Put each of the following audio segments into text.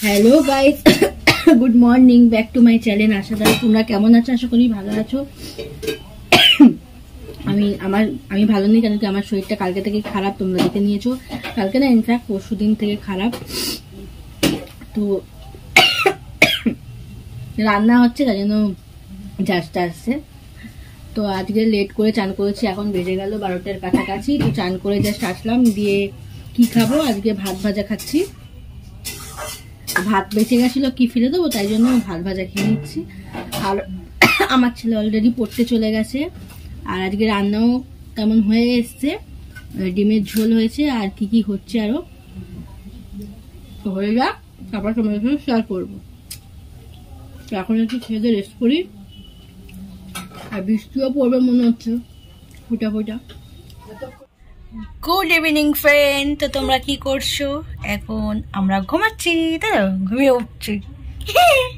Hello guys, good morning, back to my channel. আশা করি তোমরা কেমন আছো, আশা করি ভালো আছো। আমি ভালো নেই, কারণ কি আমার শরীরটা কালকে থেকে খারাপ, তোমরা দেখে নিয়েছো। কালকে না, ইনফ্যাক্ট পরশুদিন থেকে খারাপ। তো রান্না হচ্ছে, তাই জন্য জাস্টটা আসছে। তো আজকে লেট করে চান করেছি, এখন বেজে গেল 12টার কাছাকাছি। তো চান করে জাস্ট আসলাম, দিয়ে কি খাবো, আজকে ভাত ভাজা খাচ্ছি। ভাত বেঁচে গেছিল, কি ফেলে দেবো, তাই জন্য ভাত ভাজা খেয়ে নিচ্ছি। আর আমার ছেলে অলরেডি পড়তে চলে গেছে। আর আজকে রান্নাও তেমন হয়ে এসছে, ডিমের ঝোল হয়েছে, আর কি কি হচ্ছে আরো হয়ে যাক, তারপর তোমাদের সাথে শেয়ার করবো। এখন একটু খেয়ে রেস্ট করি। আর বৃষ্টিও পড়বে মনে হচ্ছে, ফোটা ফোটা। গুড ইভিনিং ফ্রেন্ড, তো তোমরা কি করছো? এখন আমরা ঘুমাচ্ছি, তাই না? ঘুমিয়ে উঠছি।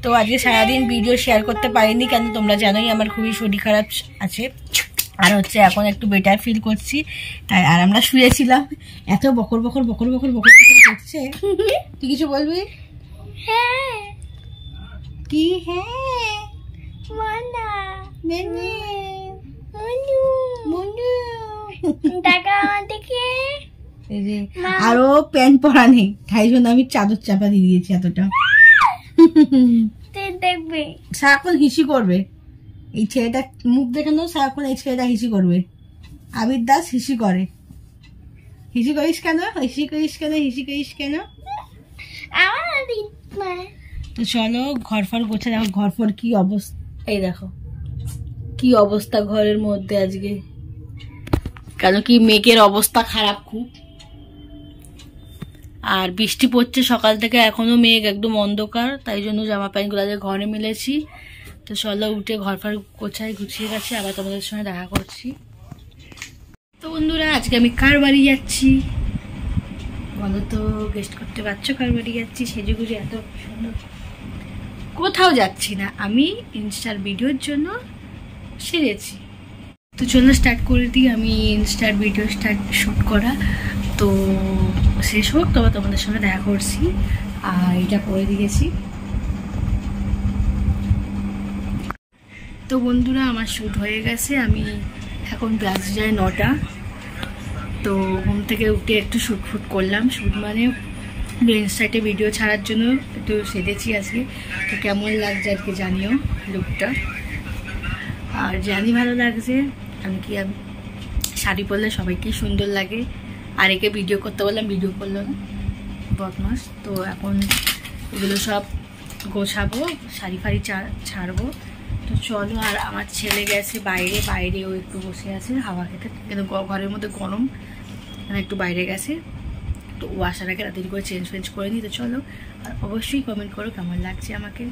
তো আজকে সারাদিন ভিডিও শেয়ার করতে পারিনি, কেন তোমরা জানোই আমার খুবই শরীর খারাপ আছে। আর হচ্ছে এখন একটু বেটার ফিল করছি, তাই। আর আমরা শুয়েছিলাম, এত বকর বকর বকর বকর বকর বকর করছে। তুই কিছু বলবি? হ্যাঁ। কি? হ্যাঁ মানা নেনে মনু মনু টাকা দেখে। আরো প্যান্ট পরা নেই, তাই জন্য আমি চাদর চাপা দিয়ে দিয়েছি এতটা। দেখবে সারাক্ষণ হিসি করবে এই ছেলেটা, মুখ দেখে নাও, সারাক্ষণ এই ছেলেটা হিসি করবে। আবির দাস হিসি করে। হিসি করিস কেন? হিসি করিস কেন? হিসি করিস কেন? তো চলো ঘর ফর গোছা। দেখো ঘর ফর কি অবস্থা, এই দেখো কি অবস্থা ঘরের মধ্যে আজকে। কেন কি মেঘের অবস্থা খারাপ খুব, আর বৃষ্টি পড়ছে সকাল থেকে, এখনো মেঘ একদম অন্ধকার, তাই জন্য জামা প্যান্ট গুলো ঘরে মেলেছি। তো চলো উঠে ঘর ফর গোছায়, গুছিয়ে গেছে, আবার তোমাদের সঙ্গে দেখা করছি। তো বন্ধুরা, আজকে আমি কার বাড়ি যাচ্ছি বলো তো? গেস্ট করতে পারছো কার বাড়ি যাচ্ছি? সেজে গুজে এত সুন্দর। কোথাও যাচ্ছি না, আমি ইনস্টার ভিডিওর জন্য সেরেছি। তো চলো স্টার্ট করে দিই, আমি ইনস্টার ভিডিও শুট করা। তো শেষ হোক, তবে তোমাদের সঙ্গে দেখা করছি। আর এটা করে দিয়েছি। তো বন্ধুরা, আমার শ্যুট হয়ে গেছে, আমি এখন বাজে যায় 9টা। তো ঘুম থেকে উঠে একটু শ্যুট ফুট করলাম। শ্যুট মানে ইনস্টাতে ভিডিও ছাড়ার জন্য একটু সেজেছি আজকে। তো কেমন লাগছে আজকে জানিও লুকটা। আর জানি ভালো লাগছে, আমি শাড়ি পরলে সবাইকেই সুন্দর লাগে। আর একে ভিডিও করতে বললাম, ভিডিও করলো না, বদমাস। তো এখন এগুলো সব গোছাবো, শাড়ি ফাড়ি ছাড়বো। তো চলো। আর আমার ছেলে গেছে বাইরে, ও একটু বসে আছে হাওয়া খেতে, কিন্তু ঘরের মধ্যে গরম, একটু বাইরে গেছে। তো ও আসার আগে রাত্রি করে চেঞ্জ করে নিই। তো চলো, আর অবশ্যই কমেন্ট করো কেমন লাগছে আমাকে।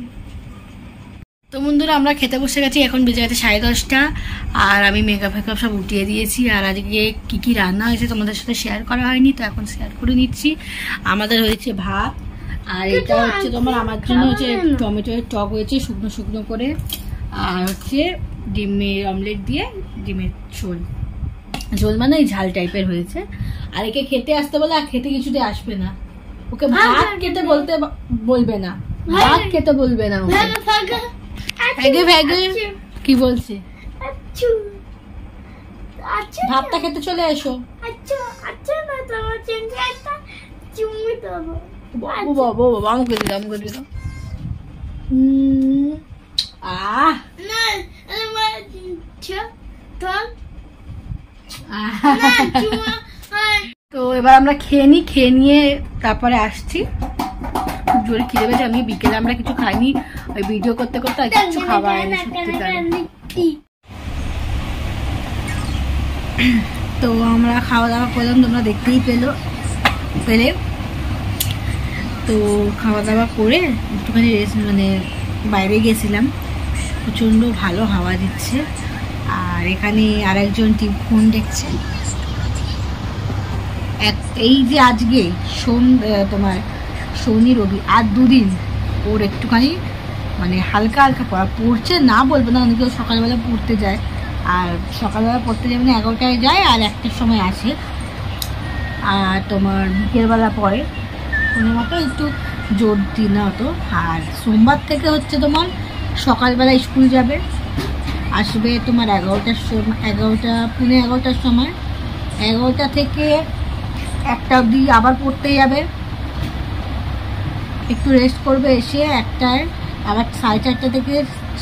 তো বন্ধুরা, আমরা খেতে বসে গেছি, এখন বেজে গেছে 10:30। আর আমি মেকআপ ফেকআপ সব উঠিয়ে দিয়েছি। আর আজকে কি কি রান্না হয়েছে তোমাদের সাথে শেয়ার করা হয়নি, তো এখন শেয়ার করে নিচ্ছি। আমাদের হয়েছে ভাত, আর এটা হচ্ছে তোমার আমার জন্য হচ্ছে টমেটোর টক হয়েছে শুকনো শুকনো করে, আর হচ্ছে ডিমের অমলেট দিয়ে ডিমের ঝোল মানে এই ঝাল টাইপের হয়েছে। আর একে খেতে আসতে বলে, আর খেতে কিছুতে আসবে না। ওকে ভাত খেতে বলবে না, ভাত খেতে বলবে না। ভেগে ভেগে কি বলছে, ভাতটা খেতে চলে এসো। আমাকে দিলাম, আমাকে দিলাম। তো এবার আমরা খেয়ে নিয়ে তারপরে আসছি। খুব জোরে খিদে পেয়েছে, আমি বিকেলে আমরা কিছু খাইনি, ওই ভিডিও করতে করতে আর কিছু খাওয়া হয়নি সত্যি। তো আমরা খাওয়া দাওয়া করলাম, তোমরা দেখতেই পেলে। তো খাওয়া দাওয়া করে একটুখানি রেস্ট, মানে বাইরে গেছিলাম, প্রচণ্ড ভালো হাওয়া দিচ্ছে। আর এখানে আরেকজন ফোন দেখছে। এই যে আজকে তোমার শনি রবি আর 2 দিন ওর একটুখানি মানে হালকা হালকা পড়ছে না, বলবো না, অনেকে সকালবেলা পড়তে যায়। আর সকালবেলা পড়তে যায় মানে 11টায় যায়, আর 1টার সময় আসে। আর তোমার বিকেলবেলা পড়ে কোনো মতো একটু জোর দিই না অত। আর সোমবার থেকে হচ্ছে তোমার সকালবেলা স্কুল যাবে, আসবে তোমার 11টার সময়, 11টা পৌনে 11টার সময়। 11টা থেকে 1টা অবধি আবার পড়তে যাবে, একটু রেস্ট করবে, এসে 1টায় আবার 4:30 থেকে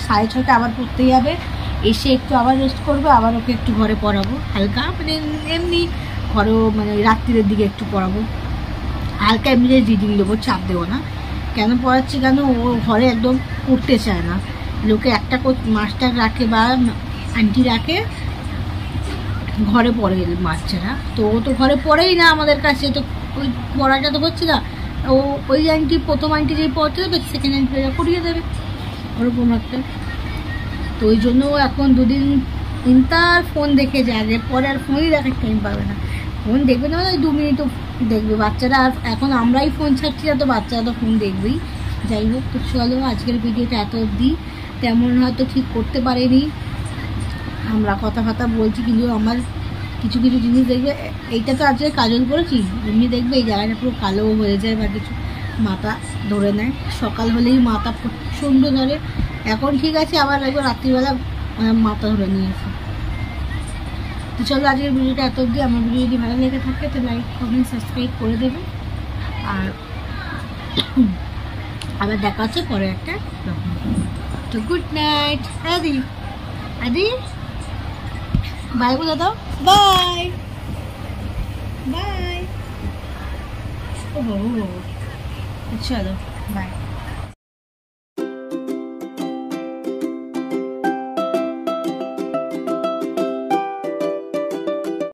6:30 আবার পড়তে যাবে, এসে একটু আবার রেস্ট করবে, আবার ওকে একটু ঘরে পড়াবো হালকা, মানে এমনি ঘরেও মানে রাত্রির দিকে একটু পড়াবো হালকা, এমনি রিডিং দেবো, চাপ দেবো না। কেন পড়াচ্ছি, কেন ও ঘরে একদম পড়তে চায় না। লোকে একটা মাস্টার রাখে বা আন্টি রাখে, ঘরে পড়ে বাচ্চারা, তো ও তো ঘরে পড়েই না আমাদের কাছে, তো ওই পড়াটা তো হচ্ছে না। ও ওই আন্টি, প্রথম আন্টি যেই পড়তে দেবে, সেকেন্ড আন্টিরা পড়িয়ে দেবে, ওরকম একটা। তো ওই জন্য এখন 2 দিন ইন্টার ফোন দেখে যাবে, পরে আর ফোনই দেখার টাইম পাবে না। ফোন দেখবে না, 2 মিনিটও দেখবে বাচ্চারা। আর এখন আমরাই ফোন ছাড়ছি না, তো বাচ্চারা তো ফোন দেখবেই। যাই হোক, তো চলো আজকের ভিডিওটা এত অবধি। তেমন হয়তো ঠিক করতে পারিনি, আমরা কথা বলছি, কিন্তু আমার কিছু কিছু জিনিস দেখবে, এইটা তো আজকে কাজল করেছি, এমনি দেখবে এই জায়গাটা পুরো কালো হয়ে যায় বা কিছু মাথা ধরে নেয়, সকাল হলেই মাথা প্রচণ্ড ধরে। এখন ঠিক আছে, আবার একবার রাত্রিবেলা মাথা ধরে নিয়েছে। তো চলো আজকের ভিডিওটা এত অবধি। আমার ভিডিও যদি ভালো লেগে থাকে তো লাইক, কমেন্ট, সাবস্ক্রাইব করে দেবে। আর আবার দেখা হচ্ছে পরে একটা ব্লগ। তো গুড নাইট। আদি আদি বাই বলে দাও, বাই বাই। ও চলো বাই।